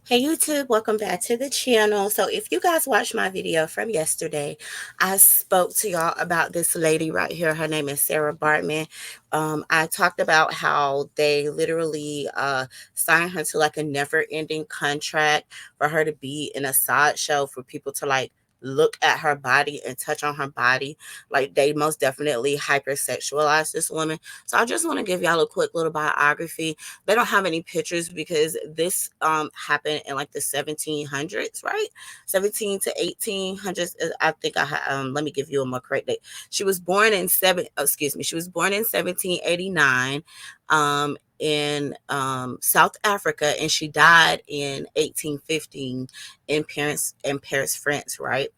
Hey YouTube, welcome back to the channel. So if you guys watched my video from yesterday, I spoke to y'all about this lady right here. Her name is Sarah Bartman. I talked about how they literally signed her to like a never-ending contract for her to be in a sideshow for people to like look at her body and touch on her body. Like they most definitely hypersexualize this woman. So I just want to give y'all a quick little biography. They don't have any pictures because this happened in like the 1700s, right? 17 to 1800s. I think let me give you a more correct date. She was born in she was born in 1789 in South Africa, and she died in 1815 in Paris, France, right?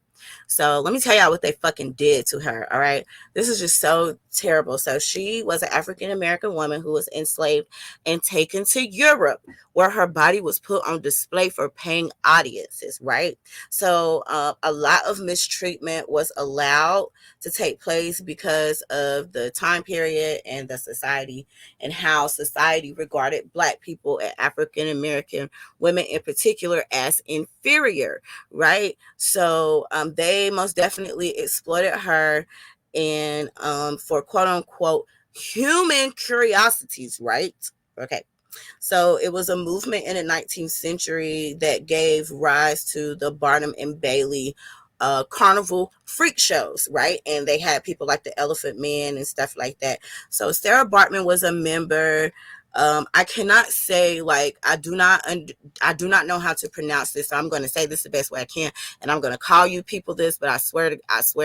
So let me tell y'all what they fucking did to her. All right. This is just so terrible. So she was an African American woman who was enslaved and taken to Europe, where her body was put on display for paying audiences. Right. So a lot of mistreatment was allowed to take place because of the time period and the society and how society regarded Black people and African American women in particular as inferior, right? So they most definitely exploited her and for quote unquote human curiosities, right? Okay. So it was a movement in the 19th century that gave rise to the Barnum and Bailey carnival freak shows, right? And they had people like the Elephant Man and stuff like that. So Sarah Bartman was a member. I cannot say like I do not know how to pronounce this, so I'm going to say this the best way I can, and I'm going to call you people this, but I swear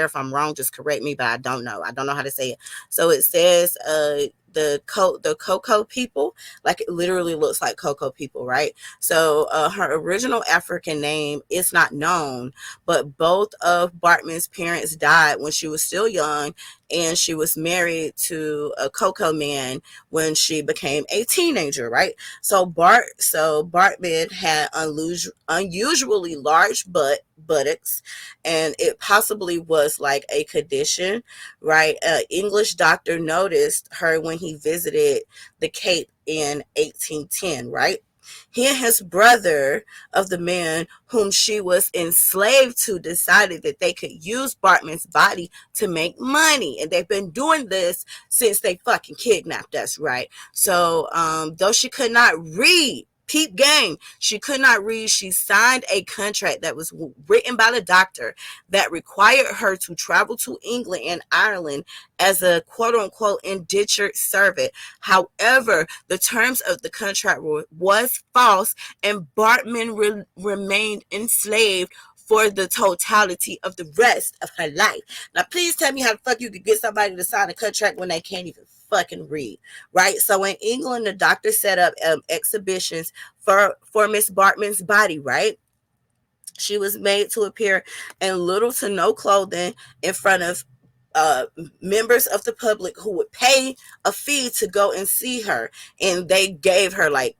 if I'm wrong, just correct me. But I don't know how to say it. So it says the Cocoa people, like it literally looks like Cocoa people, right? So her original African name is not known, but both of Bartman's parents died when she was still young, and she was married to a Cocoa man when she became a teenager, right? So Bartman had unusually large buttocks, and it possibly was like a condition, right? An English doctor noticed her when he visited the Cape in 1810, right? He and his brother of the man whom she was enslaved to decided that they could use Bartman's body to make money. And they've been doing this since they fucking kidnapped us, right? So though she could not read, peep game, she could not read, she signed a contract that was written by the doctor that required her to travel to England and Ireland as a quote unquote indentured servant. However, the terms of the contract was false, and Bartman remained enslaved for the totality of the rest of her life. Now, please tell me how the fuck you could get somebody to sign a contract when they can't even fucking read, right? So in England, the doctor set up exhibitions for Miss Bartman's body, right? She was made to appear in little to no clothing in front of uh, members of the public who would pay a fee to go and see her. And they gave her like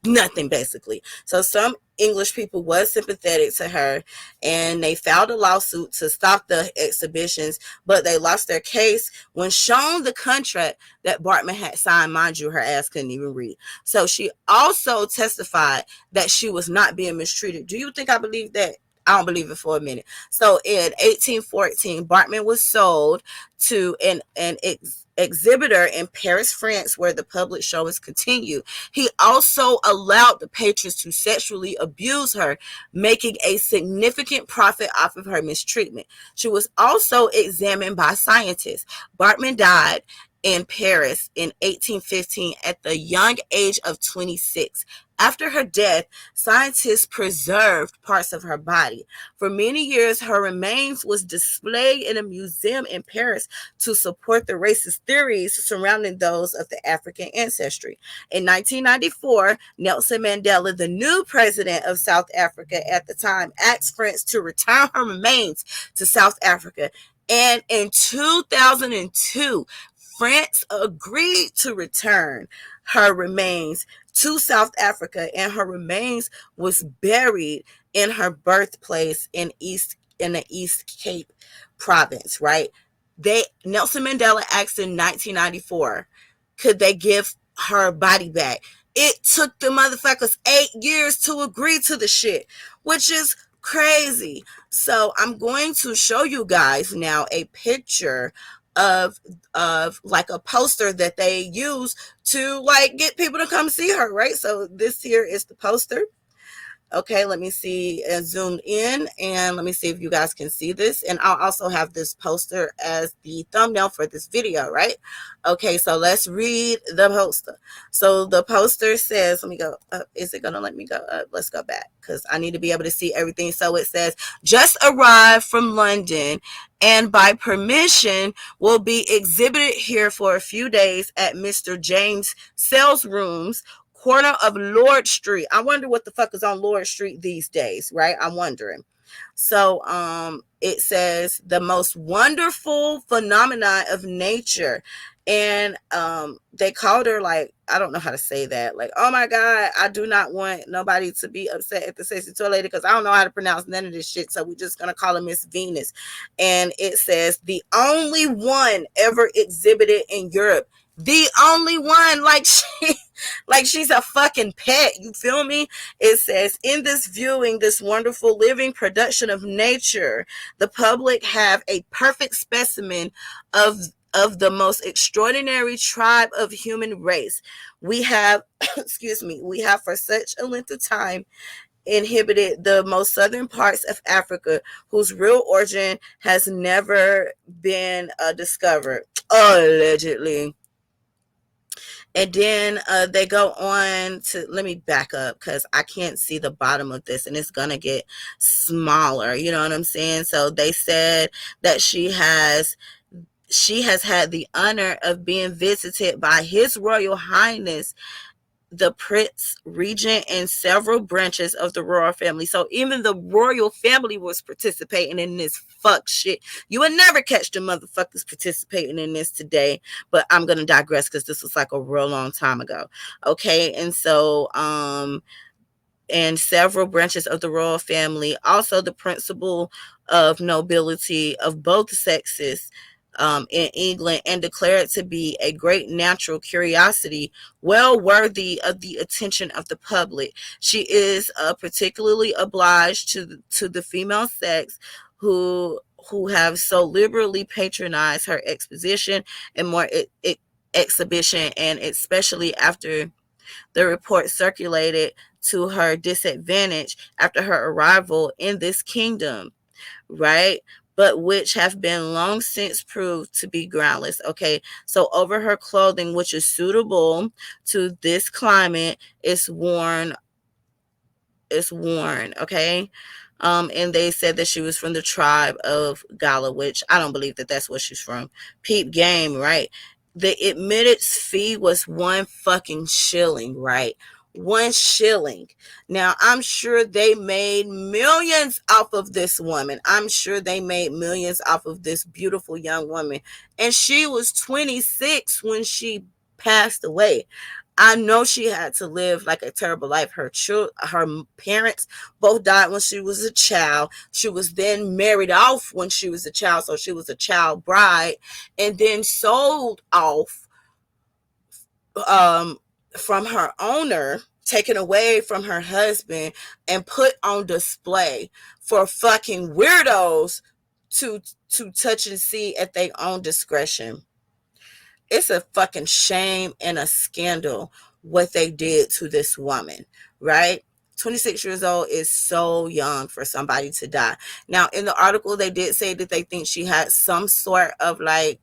nothing basically. So some English people was sympathetic to her, and they filed a lawsuit to stop the exhibitions, but they lost their case when shown the contract that Bartman had signed. Mind you, her ass couldn't even read. So she also testified that she was not being mistreated. Do you think I believe that? I don't believe it for a minute. So in 1814, Bartman was sold to an exhibitor in Paris, France, where the public showings continued. He also allowed the patrons to sexually abuse her, making a significant profit off of her mistreatment. She was also examined by scientists. Bartman died in Paris in 1815 at the young age of 26. After her death, scientists preserved parts of her body. For many years, her remains was displayed in a museum in Paris to support the racist theories surrounding those of the African ancestry. In 1994, Nelson Mandela, the new president of South Africa at the time, asked France to return her remains to South Africa. And in 2002, France agreed to return her remains to South Africa, and her remains was buried in her birthplace in the East Cape province, right? They Nelson Mandela asked in 1994, could they give her body back? It took the motherfuckers 8 years to agree to the shit, which is crazy. So I'm going to show you guys now a picture of like a poster that they use to like get people to come see her, right? So this here is the poster. Okay, let me see and zoomed in, and let me see if you guys can see this. And I'll also have this poster as the thumbnail for this video, right? Okay, so let's read the poster. So the poster says, let me go up. Is it gonna let me go up? Let's go back because I need to be able to see everything. So it says, just arrived from London and by permission will be exhibited here for a few days at Mr. James Sales Rooms, corner of Lord Street. I wonder what the fuck is on Lord Street these days, right? I'm wondering. So it says the most wonderful phenomenon of nature. And they called her like, I don't know how to say that. Like, oh my God, I do not want nobody to be upset at the sexy toy lady because I don't know how to pronounce none of this shit. So we're just gonna call her Miss Venus. And it says the only one ever exhibited in Europe. The only one, like she's a fucking pet. You feel me? It says, in this viewing, this wonderful living production of nature, the public have a perfect specimen of the most extraordinary tribe of human race. We have, excuse me, we have for such a length of time inhibited the most southern parts of Africa, whose real origin has never been discovered, allegedly. And then they go on to, let me back up because I can't see the bottom of this and it's going to get smaller. You know what I'm saying? So they said that she has had the honor of being visited by His Royal Highness the Prince Regent and several branches of the royal family. So even the royal family was participating in this fuck shit. You would never catch the motherfuckers participating in this today, but I'm gonna digress because this was like a real long time ago. Okay, and so and several branches of the royal family, also the principle of nobility of both sexes in England, and declared to be a great natural curiosity, well worthy of the attention of the public. She is particularly obliged to the female sex who have so liberally patronized her exposition and more exhibition, and especially after the report circulated to her disadvantage after her arrival in this kingdom, right? But which have been long since proved to be groundless. Okay, so over her clothing, which is suitable to this climate, is worn. Okay. And they said that she was from the tribe of Gala, which I don't believe that that's where she's from. Peep game, right? The admittance fee was one fucking shilling, right? 1 shilling. Now, I'm sure they made millions off of this woman. I'm sure they made millions off of this beautiful young woman. And she was 26 when she passed away. I know she had to live like a terrible life. Her parents both died when she was a child. She was then married off when she was a child, so she was a child bride, and then sold off um, from her owner, taken away from her husband, and put on display for fucking weirdos to touch and see at their own discretion. It's a fucking shame and a scandal what they did to this woman, right? 26 years old is so young for somebody to die. Now, in the article, they did say that they think she had some sort of like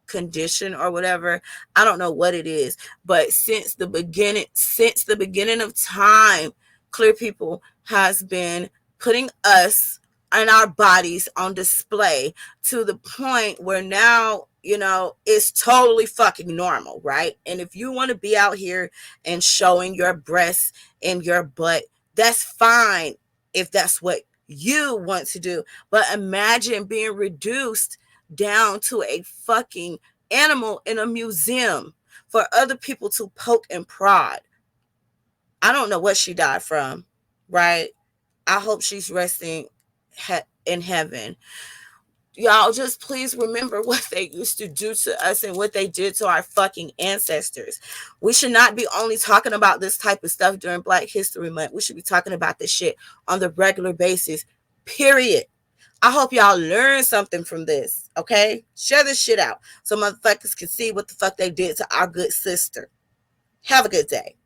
condition or whatever. I don't know what it is, but since the beginning of time, Clear People has been putting us and our bodies on display to the point where now, it's totally fucking normal, right? And if you want to be out here and showing your breasts and your butt, that's fine if that's what you want to do. But imagine being reduced down to a fucking animal in a museum for other people to poke and prod. I don't know what she died from, right? I hope she's resting in heaven. Y'all just please remember what they used to do to us and what they did to our fucking ancestors. We should not be only talking about this type of stuff during Black History Month. We should be talking about this shit on the regular basis, period. I hope y'all learn something from this, okay? Share this shit out so motherfuckers can see what the fuck they did to our good sister. Have a good day.